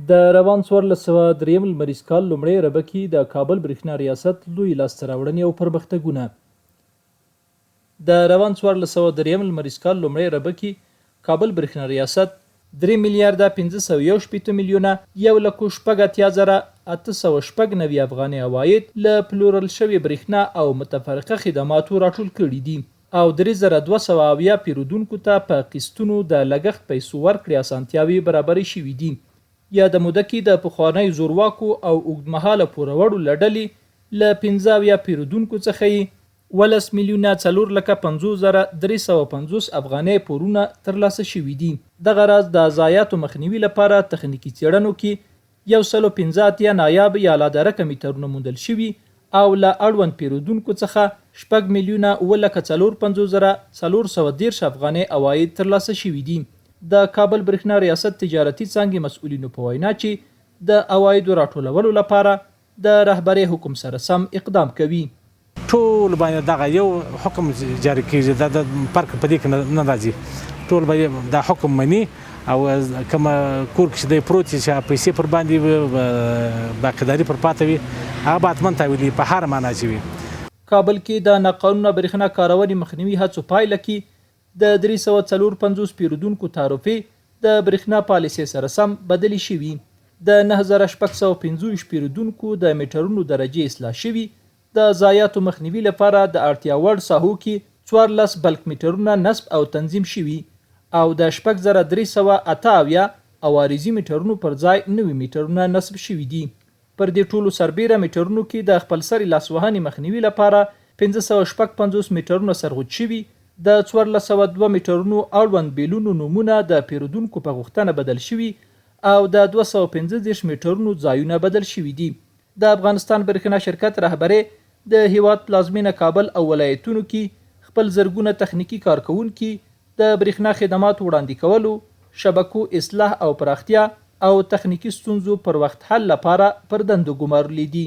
د روان 1403 لمریز کال لومړۍ ربع کې د کابل برېښنا ریاست لوی لاسته راوړنې او پرمختګونه. د روان 1403 لمریز کال لومړۍ ربع کې کابل برېښنا ریاست 3 میلیارده 516 میلیونه 1,80,890 افغاني عواید له پلورل شوې برېښنا او متفرقه خدماتو راټول کړي دي او 3270 پیرودونکو ته په قسطونو د لګښت پیسو ورکړې اسانتیاوې برابرې شوې دي. یا د موده کې د پخوانۍ زورواکو او اوږدمهاله پوروړو له ډلې له 15 پیرودونکو څخه 18,50,350 افغانۍ پورونه ترلاسه شوي دي. دغه راز د ضایعاتو مخنیوي لپاره تخنیکي څېړنو کې 115 نایاب یا لاداره کمیټرونه موندل شوي او له اړوند پیرودونکو څخه 6,9,450,410 افغانۍ عواید ترلاسه شوي دي. د کابل برېښنا ریاست تجارتي څانګې مسؤلینو په وینا چې د عوایدو راټولولو لپاره د رهبرۍ حکم سره سم اقدام کوي. ټول باندې دغه یو حکم جاری کیږي، د فرق په دې کې نه راځي. ټول به دا حکم مني او کوم کور کې د پروت چې پیسې پر باندې باقیداري پر پاتې وي هغه به حتما تحویلي په هر معنا چې وي. کابل کې د ناقانونه برېښنا کارونې مخنیوي هڅو پایله کې د 354 پیرودونکو تعرفې د برېښنا پالیسۍ سره سم بدلې شوي. د 9615 پیرودونکو د میټرونو درجې اصلاح شوي. د ضایعاتو مخنیوي لپاره د اړتیا وړ ساحو کې 14 بلک میټرونه نصب او تنظیم شوي او د 6378 عوارضي میټرونو پر ځای نوي میټرونه نصب شوي دي. پر دې ټولو سربیره میټرونو کې د خپلسري لاسوهنې مخنیوي لپاره 550 میټرونه سرغوټ شوي. د 1402 میټرونو اړوند بیلونو نومونه د پیرودونکو په غوښتنه بدل شوي او د 215 میټرونو ځایونه بدل شوي دي. د افغانستان برېښنا شرکت رهبرۍ د هیواد پلازمینه کابل او ولایتونو کې خپل زرګونه تخنیکي کارکونکي د برېښنا خدماتو وړاندې کولو، شبکو اصلاح او پراختیا او تخنیکي ستونزو پر وخت حل لپاره پر دندو ګمارلي دي.